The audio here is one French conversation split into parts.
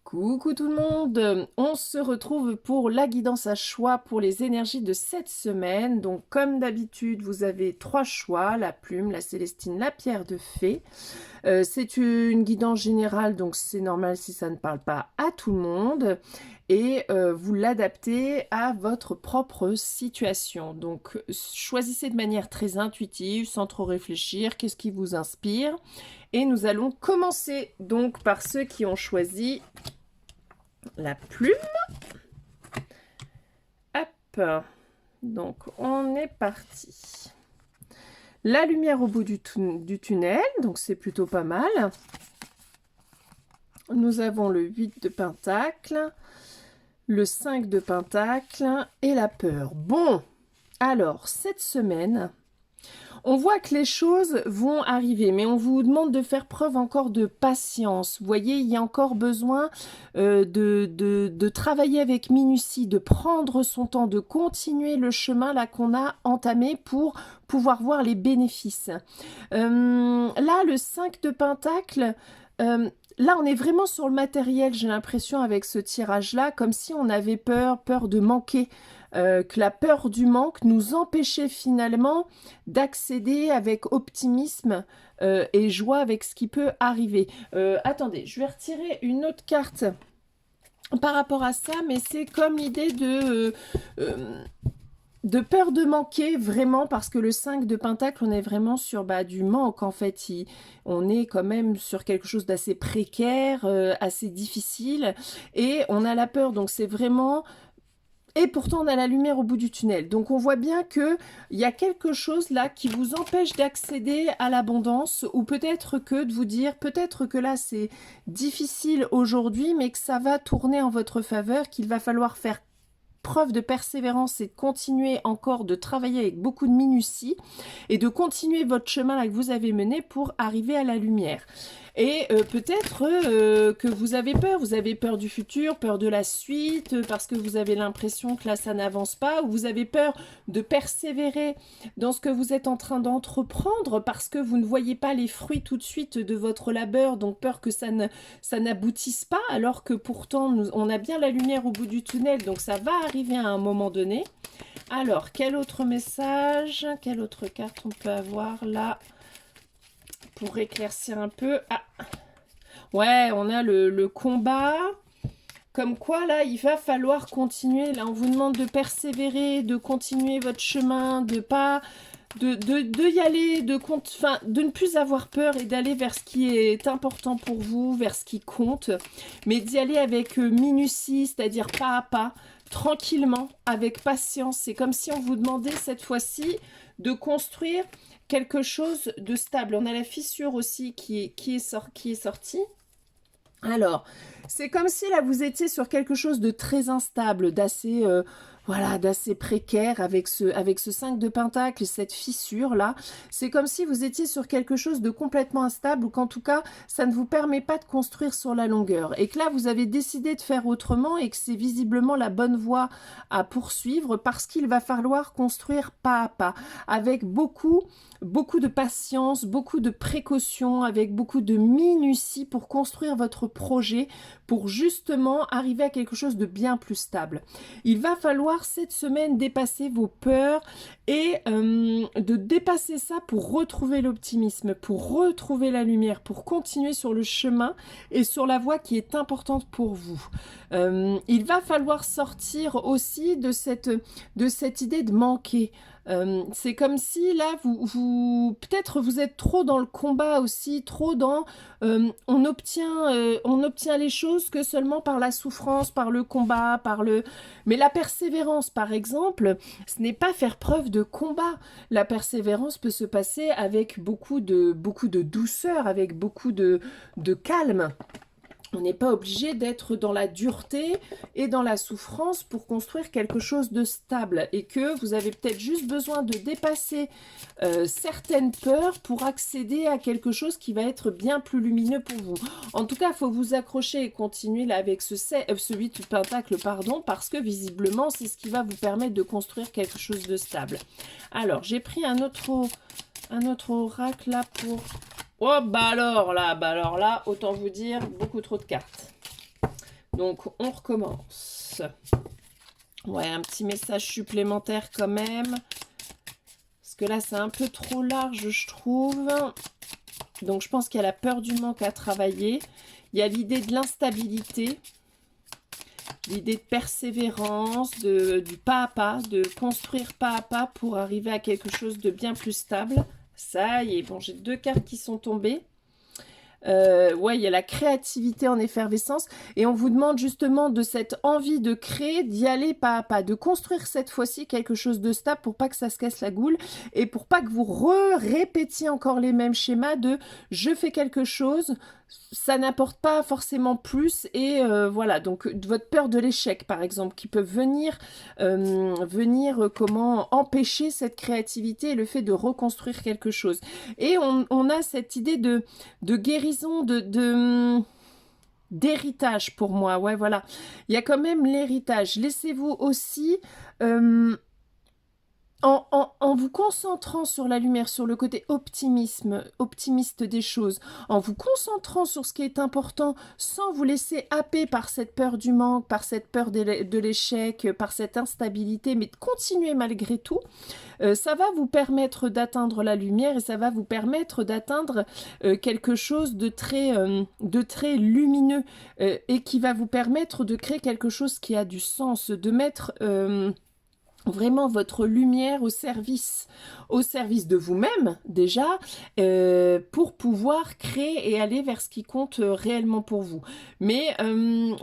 Coucou tout le monde, on se retrouve pour la guidance à choix pour les énergies de cette semaine. Donc comme d'habitude, vous avez 3 choix, la plume, la célestine, la pierre de fée. C'est une guidance générale, donc c'est normal si ça ne parle pas à tout le monde. Et vous l'adaptez à votre propre situation. Donc choisissez de manière très intuitive, sans trop réfléchir, qu'est-ce qui vous inspire. Et nous allons commencer donc par ceux qui ont choisi la plume. Hop, donc on est parti. La lumière au bout du tunnel, donc c'est plutôt pas mal. Nous avons le 8 de pentacle, le 5 de pentacle et la peur. Bon, alors cette semaine, on voit que les choses vont arriver, mais on vous demande de faire preuve encore de patience. Vous voyez, il y a encore besoin de travailler avec minutie, de prendre son temps, de continuer le chemin là qu'on a entamé pour pouvoir voir les bénéfices. Là, le 5 de pentacle... là, on est vraiment sur le matériel, j'ai l'impression, avec ce tirage-là, comme si on avait peur de manquer, que la peur du manque nous empêchait finalement d'accéder avec optimisme et joie avec ce qui peut arriver. Attendez, je vais retirer une autre carte par rapport à ça, mais c'est comme l'idée de peur de manquer, vraiment, parce que le 5 de pentacle, on est vraiment sur du manque, en fait. On est quand même sur quelque chose d'assez précaire, assez difficile, et on a la peur, donc c'est vraiment... Et pourtant, on a la lumière au bout du tunnel. Donc, on voit bien qu'il y a quelque chose là qui vous empêche d'accéder à l'abondance, ou peut-être que de vous dire, peut-être que là, c'est difficile aujourd'hui, mais que ça va tourner en votre faveur, qu'il va falloir faire preuve de persévérance et de continuer encore de travailler avec beaucoup de minutie et de continuer votre chemin là que vous avez mené pour arriver à la lumière. Et peut-être que vous avez peur du futur, peur de la suite, parce que vous avez l'impression que là ça n'avance pas, ou vous avez peur de persévérer dans ce que vous êtes en train d'entreprendre parce que vous ne voyez pas les fruits tout de suite de votre labeur, donc peur que ça n'aboutisse pas, alors que pourtant on a bien la lumière au bout du tunnel, donc ça va arriver à un moment donné. Alors, quel autre message, quelle autre carte on peut avoir là pour éclaircir un peu? Ah, ouais, on a le combat. Comme quoi, là, il va falloir continuer. Là, on vous demande de persévérer, de continuer votre chemin, de pas... de y aller, de ne plus avoir peur et d'aller vers ce qui est important pour vous, vers ce qui compte, mais d'y aller avec minutie, c'est-à-dire pas à pas, tranquillement, avec patience. C'est comme si on vous demandait cette fois-ci de construire quelque chose de stable. On a la fissure aussi qui est sortie. Alors, c'est comme si là vous étiez sur quelque chose de très instable, d'assez voilà, d'assez précaire avec ce 5 de pentacle et cette fissure là. C'est comme si vous étiez sur quelque chose de complètement instable ou qu'en tout cas, ça ne vous permet pas de construire sur la longueur. Et que là, vous avez décidé de faire autrement et que c'est visiblement la bonne voie à poursuivre parce qu'il va falloir construire pas à pas, avec beaucoup de patience, beaucoup de précaution, avec beaucoup de minutie pour construire votre projet, pour justement arriver à quelque chose de bien plus stable. Il va falloir cette semaine dépasser vos peurs et de dépasser ça pour retrouver l'optimisme, pour retrouver la lumière, pour continuer sur le chemin et sur la voie qui est importante pour vous. Il va falloir sortir aussi de cette idée de manquer. C'est comme si là, peut-être vous êtes trop dans le combat aussi, trop dans on obtient les choses que seulement par la souffrance, par le combat, mais la persévérance, par exemple, ce n'est pas faire preuve de combat. La persévérance peut se passer avec beaucoup de douceur, avec beaucoup de calme. On n'est pas obligé d'être dans la dureté et dans la souffrance pour construire quelque chose de stable et que vous avez peut-être juste besoin de dépasser certaines peurs pour accéder à quelque chose qui va être bien plus lumineux pour vous. En tout cas, il faut vous accrocher et continuer là avec ce 8 de pentacle, pardon, parce que visiblement, c'est ce qui va vous permettre de construire quelque chose de stable. Alors, j'ai pris un autre oracle là pour... Oh, bah alors là, autant vous dire, beaucoup trop de cartes. Donc, on recommence. Ouais, un petit message supplémentaire quand même. Parce que là, c'est un peu trop large, je trouve. Donc, je pense qu'il y a la peur du manque à travailler. Il y a l'idée de l'instabilité. L'idée de persévérance, du pas à pas, de construire pas à pas pour arriver à quelque chose de bien plus stable. Ça y est, bon, j'ai 2 cartes qui sont tombées. Ouais, il y a la créativité en effervescence et on vous demande justement de cette envie de créer, d'y aller pas à pas, de construire cette fois-ci quelque chose de stable pour pas que ça se casse la goule et pour pas que vous répétiez encore les mêmes schémas de je fais quelque chose, ça n'apporte pas forcément plus et voilà, donc votre peur de l'échec par exemple qui peut venir comment empêcher cette créativité et le fait de reconstruire quelque chose. Et on a cette idée de guérison, d'héritage pour moi. Ouais, voilà. Il y a quand même l'héritage. Laissez-vous aussi, en vous concentrant sur la lumière, sur le côté optimiste des choses, en vous concentrant sur ce qui est important, sans vous laisser happer par cette peur du manque, par cette peur de l'échec, par cette instabilité, mais de continuer malgré tout, ça va vous permettre d'atteindre la lumière et ça va vous permettre d'atteindre quelque chose de très lumineux et qui va vous permettre de créer quelque chose qui a du sens, de mettre vraiment votre lumière au service de vous-même déjà, pour pouvoir créer et aller vers ce qui compte réellement pour vous. Mais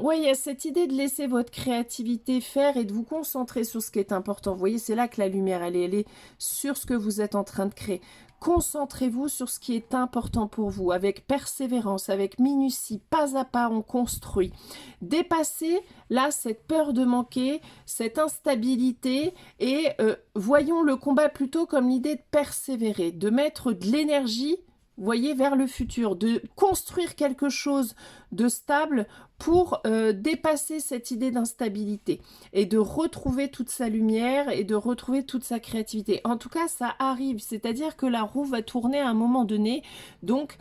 ouais, il y a cette idée de laisser votre créativité faire et de vous concentrer sur ce qui est important. Vous voyez, c'est là que la lumière, elle est sur ce que vous êtes en train de créer. Concentrez-vous sur ce qui est important pour vous, avec persévérance, avec minutie, pas à pas, on construit. Dépassez, là, cette peur de manquer, cette instabilité, et voyons le combat plutôt comme l'idée de persévérer, de mettre de l'énergie, vous voyez, vers le futur, de construire quelque chose de stable pour dépasser cette idée d'instabilité et de retrouver toute sa lumière et de retrouver toute sa créativité. En tout cas, ça arrive, c'est-à-dire que la roue va tourner à un moment donné, donc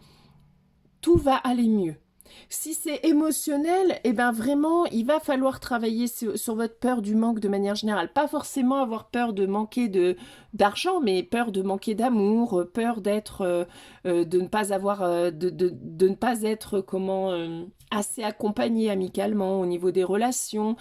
tout va aller mieux. Si c'est émotionnel, eh ben vraiment, il va falloir travailler sur votre peur du manque de manière générale. Pas forcément avoir peur de manquer d'argent, mais peur de manquer d'amour, peur d'être, de ne pas avoir, de ne pas être assez accompagné amicalement au niveau des relations.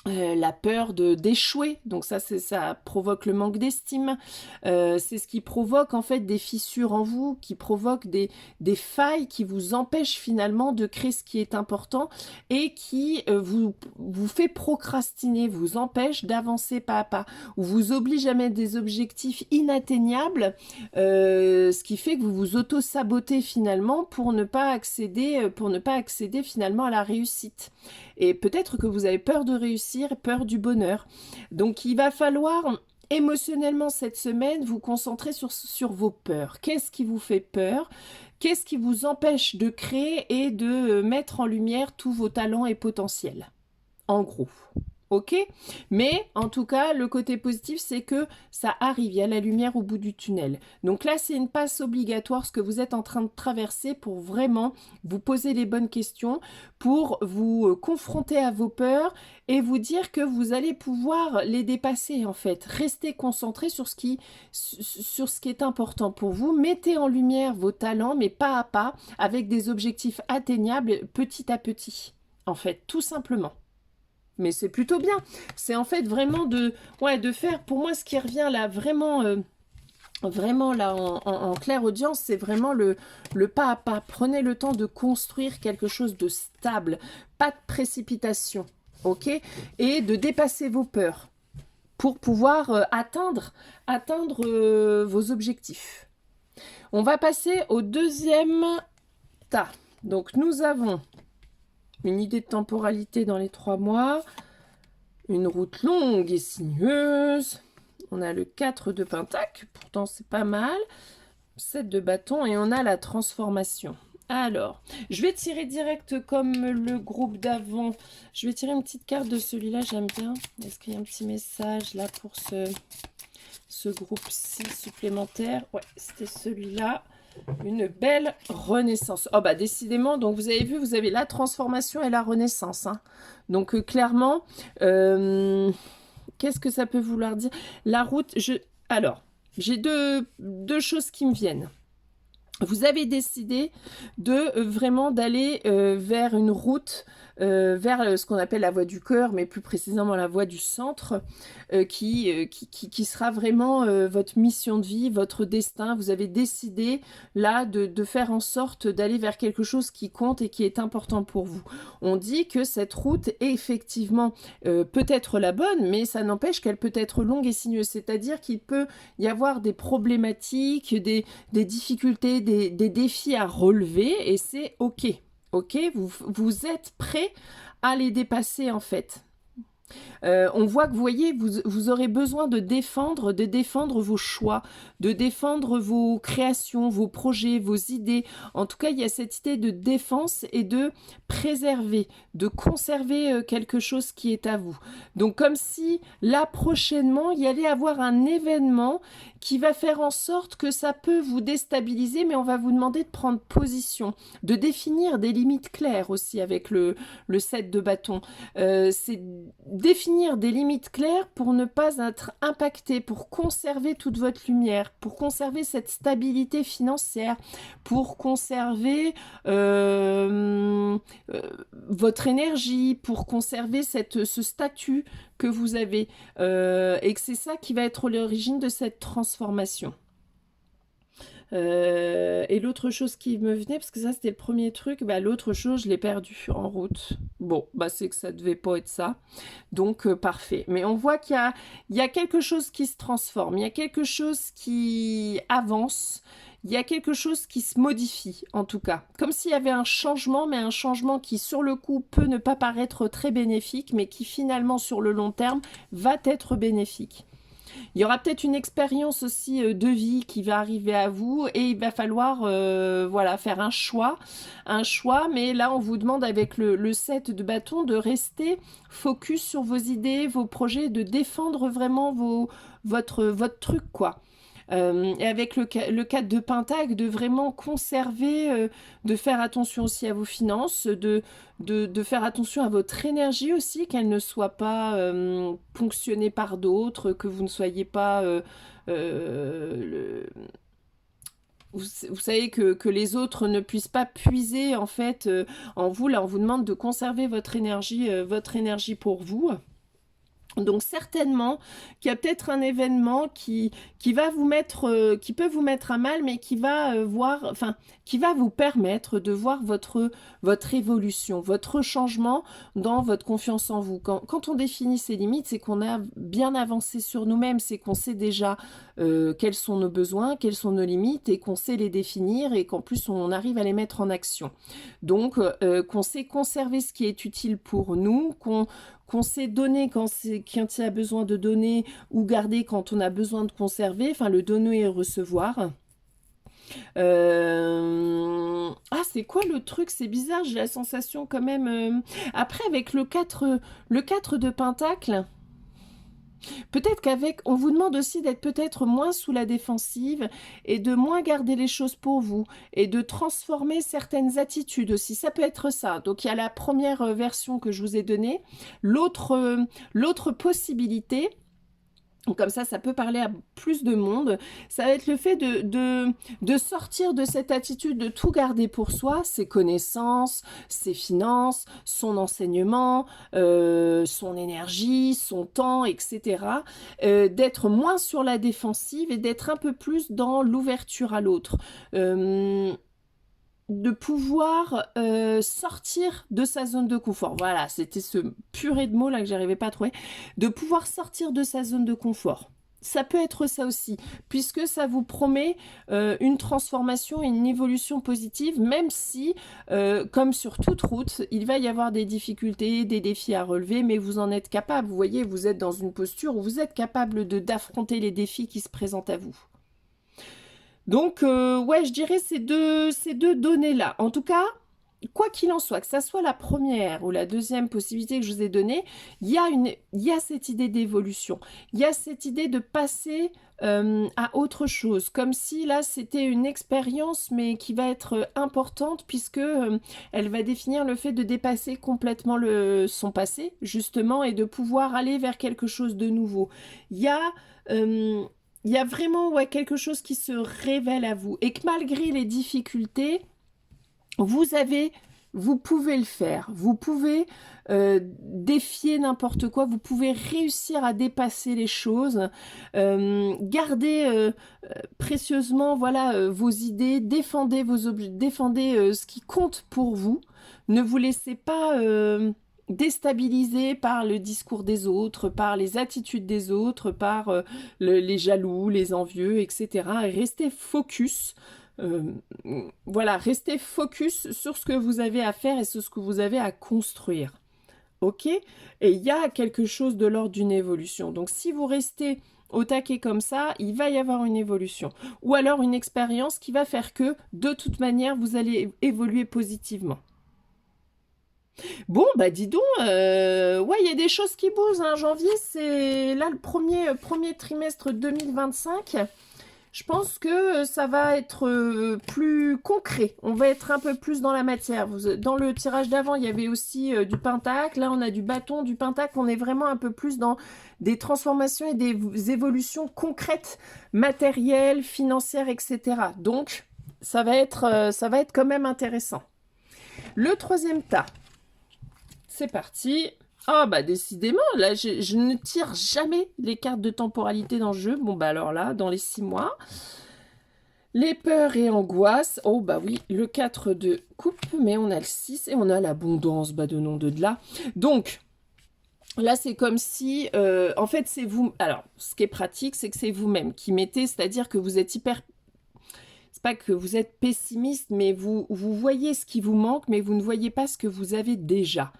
La peur d'échouer, donc ça provoque le manque d'estime, c'est ce qui provoque en fait des fissures en vous, qui provoque des failles qui vous empêchent finalement de créer ce qui est important et qui vous fait procrastiner, vous empêche d'avancer pas à pas, ou vous oblige à mettre des objectifs inatteignables, ce qui fait que vous vous auto-sabotez finalement pour ne pas accéder finalement à la réussite. Et peut-être que vous avez peur de réussir, peur du bonheur. Donc il va falloir émotionnellement cette semaine vous concentrer sur vos peurs. Qu'est-ce qui vous fait peur? Qu'est-ce qui vous empêche de créer et de mettre en lumière tous vos talents et potentiels? En gros. Ok? Mais en tout cas, le côté positif, c'est que ça arrive, il y a la lumière au bout du tunnel. Donc là, c'est une passe obligatoire, ce que vous êtes en train de traverser pour vraiment vous poser les bonnes questions, pour vous confronter à vos peurs et vous dire que vous allez pouvoir les dépasser en fait. Restez concentré sur ce qui est important pour vous. Mettez en lumière vos talents, mais pas à pas, avec des objectifs atteignables petit à petit, en fait, tout simplement. Mais c'est plutôt bien. C'est en fait vraiment de faire, pour moi, ce qui revient là, vraiment là, en claire audience, c'est vraiment le pas à pas. Prenez le temps de construire quelque chose de stable. Pas de précipitation, ok? Et de dépasser vos peurs pour pouvoir atteindre vos objectifs. On va passer au deuxième tas. Donc, nous avons une idée de temporalité dans les 3 mois, une route longue et sinueuse. On a le 4 de pentacle, pourtant c'est pas mal. 7 de bâton et on a la transformation. Alors, je vais tirer direct comme le groupe d'avant. Je vais tirer une petite carte de celui-là, j'aime bien. Est-ce qu'il y a un petit message là pour ce groupe-ci supplémentaire? Ouais, c'était celui-là. Une belle renaissance. Oh bah décidément, donc vous avez vu, vous avez la transformation et la renaissance, hein. Donc clairement, qu'est-ce que ça peut vouloir dire? La route, alors, j'ai deux choses qui me viennent. Vous avez décidé de vraiment d'aller vers une route, vers ce qu'on appelle la voie du cœur, mais plus précisément la voie du centre, qui sera vraiment votre mission de vie, votre destin. Vous avez décidé là de faire en sorte d'aller vers quelque chose qui compte et qui est important pour vous. On dit que cette route est effectivement peut être la bonne, mais ça n'empêche qu'elle peut être longue et sinueuse, c'est-à-dire qu'il peut y avoir des problématiques, des difficultés, des défis à relever, et c'est ok. Ok, vous êtes prêt à les dépasser en fait. On voit que, vous voyez, vous aurez besoin de défendre vos choix, de défendre vos créations, vos projets, vos idées. En tout cas, il y a cette idée de défense et de préserver, de conserver quelque chose qui est à vous. Donc, comme si, là, prochainement, il y allait avoir un événement qui va faire en sorte que ça peut vous déstabiliser, mais on va vous demander de prendre position, de définir des limites claires aussi avec le 7 de bâton. C'est définir des limites claires pour ne pas être impacté, pour conserver toute votre lumière, pour conserver cette stabilité financière, pour conserver votre énergie, pour conserver ce statut que vous avez, et que c'est ça qui va être l'origine de cette transformation. Et l'autre chose qui me venait, parce que ça c'était le premier truc, bah, l'autre chose je l'ai perdu en route. Bon, bah c'est que ça devait pas être ça. Donc parfait. Mais on voit il y a quelque chose qui se transforme, il y a quelque chose qui avance, il y a quelque chose qui se modifie en tout cas. Comme s'il y avait un changement, mais un changement qui sur le coup peut ne pas paraître très bénéfique, mais qui finalement sur le long terme va être bénéfique. Il y aura peut-être une expérience aussi de vie qui va arriver à vous et il va falloir voilà, faire un choix, mais là on vous demande avec le 7 de bâton de rester focus sur vos idées, vos projets, de défendre vraiment votre truc quoi. Et avec le 4 de pentacle, de vraiment conserver, de faire attention aussi à vos finances, de faire attention à votre énergie aussi, qu'elle ne soit pas ponctionnée par d'autres, que vous ne soyez pas... vous savez que les autres ne puissent pas puiser en fait en vous. Là, on vous demande de conserver votre énergie pour vous. Donc certainement qu'il y a peut-être un événement qui va vous mettre, qui peut vous mettre à mal, mais qui va qui va vous permettre de voir votre évolution, votre changement dans votre confiance en vous. Quand on définit ses limites, c'est qu'on a bien avancé sur nous-mêmes, c'est qu'on sait déjà quels sont nos besoins, quelles sont nos limites, et qu'on sait les définir, et qu'en plus on arrive à les mettre en action. Donc qu'on sait conserver ce qui est utile pour nous, qu'on sait donner quand il y a besoin de donner, ou garder quand on a besoin de conserver, enfin le donner et recevoir. Ah, c'est quoi le truc? C'est bizarre, j'ai la sensation quand même... Après, avec le 4 de pentacle... Peut-être on vous demande aussi d'être peut-être moins sous la défensive et de moins garder les choses pour vous et de transformer certaines attitudes aussi. Ça peut être ça. Donc il y a la première version que je vous ai donnée. L'autre possibilité, comme ça peut parler à plus de monde, ça va être le fait de sortir de cette attitude de tout garder pour soi, ses connaissances, ses finances, son enseignement, son énergie, son temps, etc. D'être moins sur la défensive et d'être un peu plus dans l'ouverture à l'autre. De pouvoir sortir de sa zone de confort. Voilà, c'était ce purée de mots là que j'arrivais pas à trouver. De pouvoir sortir de sa zone de confort. Ça peut être ça aussi, puisque ça vous promet une transformation et une évolution positive, même si, comme sur toute route, il va y avoir des difficultés, des défis à relever, mais vous en êtes capable. Vous voyez, vous êtes dans une posture où vous êtes capable d'affronter les défis qui se présentent à vous. Donc, ouais, je dirais ces deux données-là. En tout cas, quoi qu'il en soit, que ça soit la première ou la deuxième possibilité que je vous ai donnée, il y a cette idée d'évolution. Il y a cette idée de passer à autre chose, comme si là c'était une expérience mais qui va être importante puisque elle va définir le fait de dépasser complètement son passé justement et de pouvoir aller vers quelque chose de nouveau. Il y a euh, il y a vraiment ouais, quelque chose qui se révèle à vous et que malgré les difficultés, vous avez, vous pouvez le faire, vous pouvez défier n'importe quoi, vous pouvez réussir à dépasser les choses, garder précieusement voilà, vos idées, défendez vos objets, défendez ce qui compte pour vous, ne vous laissez pas déstabiliser par le discours des autres, par les attitudes des autres, par les jaloux, les envieux, etc. Et restez focus. Euh, voilà, restez focus sur ce que vous avez à faire et sur ce que vous avez à construire. Ok? Et il y a quelque chose de l'ordre d'une évolution. Donc si vous restez au taquet comme ça, il va y avoir une évolution. Ou alors une expérience qui va faire que, de toute manière, vous allez évoluer positivement. Bon, bah dis donc, ouais, il y a des choses qui bougent, hein. Janvier, c'est là le premier trimestre 2025. Je pense que ça va être plus concret. On va être un peu plus dans la matière. Dans le tirage d'avant, il y avait aussi du pentacle. Là, on a du bâton, du pentacle. On est vraiment un peu plus dans des transformations et des évolutions concrètes, matérielles, financières, etc. Donc, ça va être quand même intéressant. Le troisième tas. C'est parti. Ah bah décidément, là je ne tire jamais les cartes de temporalité dans le jeu. Bon bah alors là, dans les 6 mois. Les peurs et angoisses. Oh bah oui, le 4 de coupe, mais on a le 6 et on a l'abondance, bah de nom de là. Donc, là c'est comme si, en fait c'est vous... Alors, ce qui est pratique, c'est que c'est vous-même qui mettez, c'est-à-dire que vous êtes hyper... C'est pas que vous êtes pessimiste, mais vous voyez ce qui vous manque, mais vous ne voyez pas ce que vous avez déjà.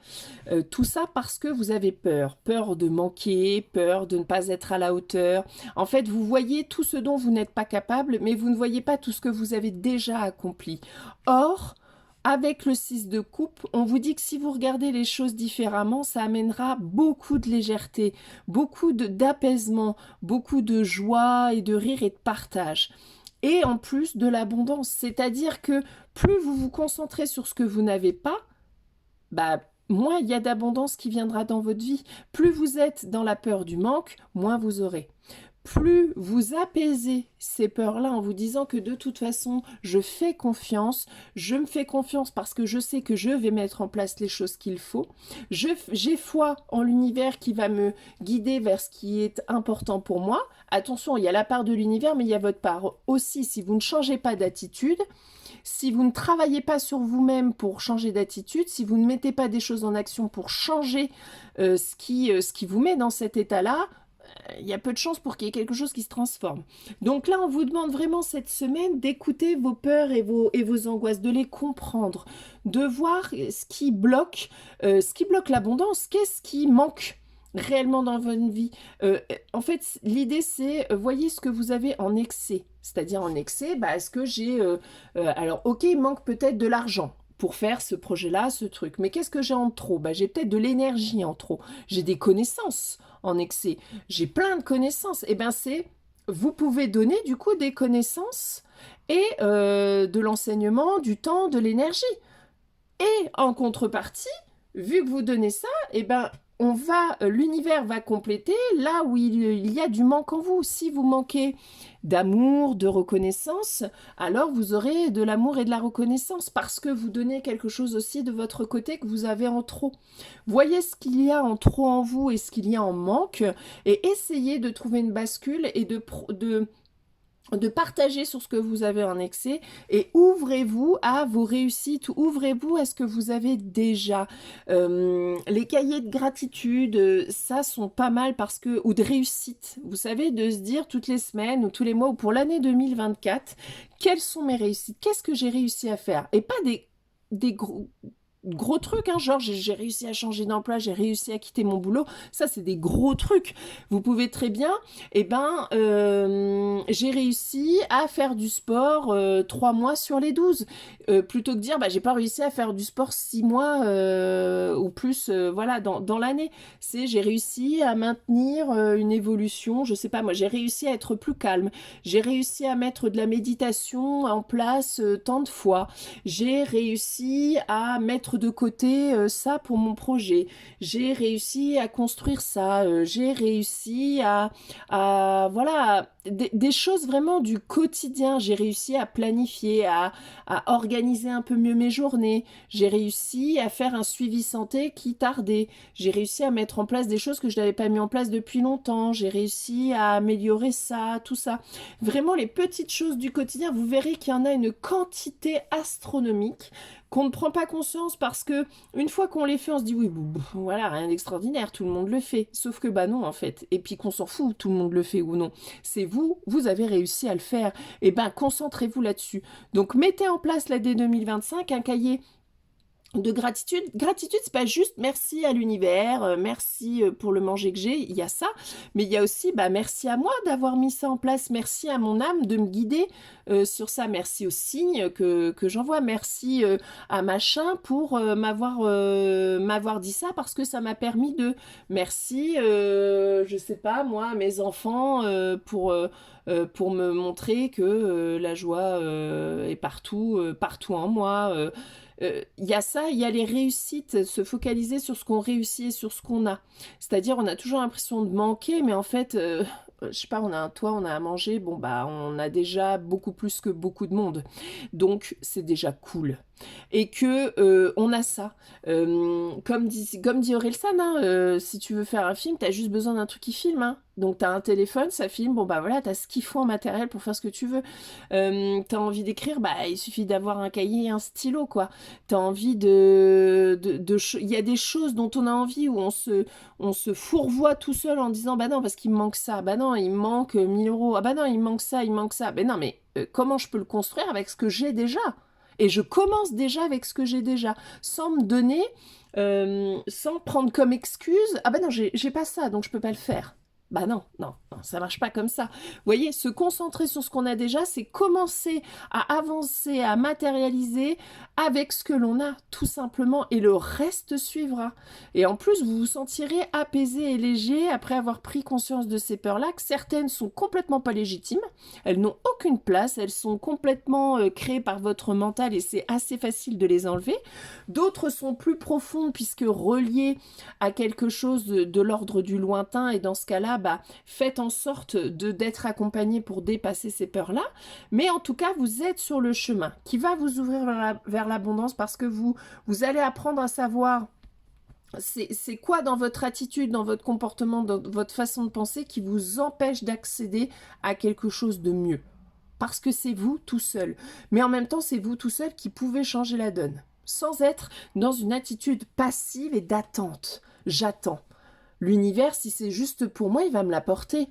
Tout ça parce que vous avez peur. Peur de manquer, peur de ne pas être à la hauteur. En fait, vous voyez tout ce dont vous n'êtes pas capable, mais vous ne voyez pas tout ce que vous avez déjà accompli. Or, avec le 6 de coupe, on vous dit que si vous regardez les choses différemment, ça amènera beaucoup de légèreté, beaucoup d'apaisement, beaucoup de joie et de rire et de partage. Et en plus de l'abondance, c'est-à-dire que plus vous vous concentrez sur ce que vous n'avez pas, bah, moins il y a d'abondance qui viendra dans votre vie. Plus vous êtes dans la peur du manque, moins vous aurez. Plus vous apaisez ces peurs-là en vous disant que de toute façon, je fais confiance, je me fais confiance parce que je sais que je vais mettre en place les choses qu'il faut, j'ai foi en l'univers qui va me guider vers ce qui est important pour moi. Attention, il y a la part de l'univers, mais il y a votre part aussi. Si vous ne changez pas d'attitude, si vous ne travaillez pas sur vous-même pour changer d'attitude, si vous ne mettez pas des choses en action pour changer ce qui vous met dans cet état-là, il y a peu de chances pour qu'il y ait quelque chose qui se transforme. Donc là, on vous demande vraiment cette semaine d'écouter vos peurs et vos angoisses, de les comprendre, de voir ce qui bloque l'abondance, qu'est-ce qui manque réellement dans votre vie. En fait, l'idée, c'est voyez ce que vous avez en excès. C'est-à-dire en excès, bah, est-ce que j'ai... alors, ok, il manque peut-être de l'argent pour faire ce projet-là, ce truc. Mais qu'est-ce que j'ai en trop? Bah, j'ai peut-être de l'énergie en trop. J'ai des connaissances en excès. J'ai plein de connaissances. Et bien, vous pouvez donner du coup des connaissances et de l'enseignement, du temps, de l'énergie. Et en contrepartie, vu que vous donnez ça, et ben l'univers va compléter là où il y a du manque en vous. Si vous manquez d'amour, de reconnaissance, alors vous aurez de l'amour et de la reconnaissance parce que vous donnez quelque chose aussi de votre côté que vous avez en trop. Voyez ce qu'il y a en trop en vous et ce qu'il y a en manque et essayez de trouver une bascule et de partager sur ce que vous avez en excès et ouvrez-vous à vos réussites, ouvrez-vous à ce que vous avez déjà. Les cahiers de gratitude, ça sont pas mal parce que, ou de réussite, vous savez, de se dire toutes les semaines ou tous les mois ou pour l'année 2024, quelles sont mes réussites, qu'est-ce que j'ai réussi à faire et pas des gros trucs, hein, genre j'ai réussi à changer d'emploi, j'ai réussi à quitter mon boulot. Ça, c'est des gros trucs. Vous pouvez très bien, eh ben, j'ai réussi à faire du sport 3 mois sur les 12. Plutôt que dire, bah, j'ai pas réussi à faire du sport 6 mois ou plus, voilà, dans l'année. C'est, j'ai réussi à maintenir une évolution, je sais pas, moi, j'ai réussi à être plus calme. J'ai réussi à mettre de la méditation en place tant de fois. J'ai réussi à mettre de côté ça pour mon projet. J'ai réussi à construire ça. J'ai réussi voilà, des choses vraiment du quotidien. J'ai réussi à planifier, à organiser un peu mieux mes journées. J'ai réussi à faire un suivi santé qui tardait. J'ai réussi à mettre en place des choses que je n'avais pas mis en place depuis longtemps. J'ai réussi à améliorer ça, tout ça. Vraiment, les petites choses du quotidien, vous verrez qu'il y en a une quantité astronomique qu'on ne prend pas conscience parce que une fois qu'on les fait, on se dit oui, voilà, rien d'extraordinaire, tout le monde le fait. Sauf que bah non, en fait. Et puis qu'on s'en fout, tout le monde le fait ou non. C'est vous, vous avez réussi à le faire. Et ben, concentrez-vous là-dessus. Donc, mettez en place là dès 2025 un cahier de gratitude. Gratitude, c'est pas juste merci à l'univers, merci pour le manger que j'ai, il y a ça, mais il y a aussi bah, merci à moi d'avoir mis ça en place, merci à mon âme de me guider sur ça, merci aux signes que j'envoie, merci à machin pour m'avoir dit ça parce que ça m'a permis de, merci, je sais pas moi, à mes enfants pour me montrer que la joie est partout en moi. Il y a ça, il y a les réussites, se focaliser sur ce qu'on réussit et sur ce qu'on a. C'est-à-dire, on a toujours l'impression de manquer, mais en fait, je sais pas, on a un toit, on a à manger, bon bah, on a déjà beaucoup plus que beaucoup de monde. Donc, c'est déjà cool. Et que on a ça. Comme dit Orelsan, hein, si tu veux faire un film, t'as juste besoin d'un truc qui filme. Hein. Donc t'as un téléphone, ça filme, bon bah voilà, t'as ce qu'il faut en matériel pour faire ce que tu veux. T'as envie d'écrire, bah il suffit d'avoir un cahier et un stylo, quoi. T'as envie il y a des choses dont on a envie où on se fourvoie tout seul en disant bah non parce qu'il me manque ça, bah non il me manque 1000 euros, ah bah non il me manque ça, ben non mais comment je peux le construire avec ce que j'ai déjà? Et je commence déjà avec ce que j'ai déjà, sans me donner, sans prendre comme excuse, ah bah non j'ai pas ça donc je peux pas le faire. Bah non, non, non, ça marche pas comme ça. Vous voyez, se concentrer sur ce qu'on a déjà, c'est commencer à avancer, à matérialiser avec ce que l'on a, tout simplement, et le reste suivra. Et en plus, vous vous sentirez apaisé et léger après avoir pris conscience de ces peurs-là, que certaines sont complètement pas légitimes, elles n'ont aucune place, elles sont complètement créées par votre mental et c'est assez facile de les enlever. D'autres sont plus profondes puisque reliées à quelque chose de l'ordre du lointain et dans ce cas-là, bah, faites en sorte d'être accompagné pour dépasser ces peurs-là. Mais en tout cas, vous êtes sur le chemin qui va vous ouvrir vers l'abondance parce que vous allez apprendre à savoir c'est quoi dans votre attitude, dans votre comportement, dans votre façon de penser qui vous empêche d'accéder à quelque chose de mieux. Parce que c'est vous tout seul. Mais en même temps, c'est vous tout seul qui pouvez changer la donne. Sans être dans une attitude passive et d'attente. J'attends. L'univers, si c'est juste pour moi, il va me l'apporter.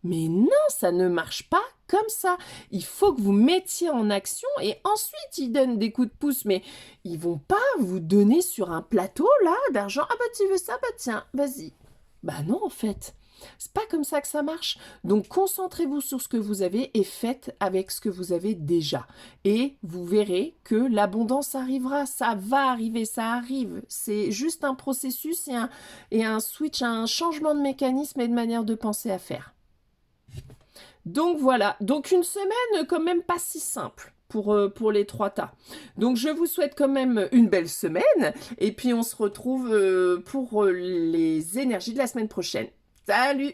Mais non, ça ne marche pas comme ça. Il faut que vous mettiez en action et ensuite ils donnent des coups de pouce. Mais ils vont pas vous donner sur un plateau là d'argent. Ah bah tu veux ça, bah tiens, vas-y. Bah non en fait. C'est pas comme ça que ça marche. Donc concentrez-vous sur ce que vous avez et faites avec ce que vous avez déjà. Et vous verrez que l'abondance arrivera. Ça va arriver, ça arrive. C'est juste un processus et un switch, un changement de mécanisme et de manière de penser à faire. Donc voilà, donc une semaine quand même pas si simple pour les 3 tas. Donc je vous souhaite quand même une belle semaine et puis on se retrouve pour les énergies de la semaine prochaine. Salut!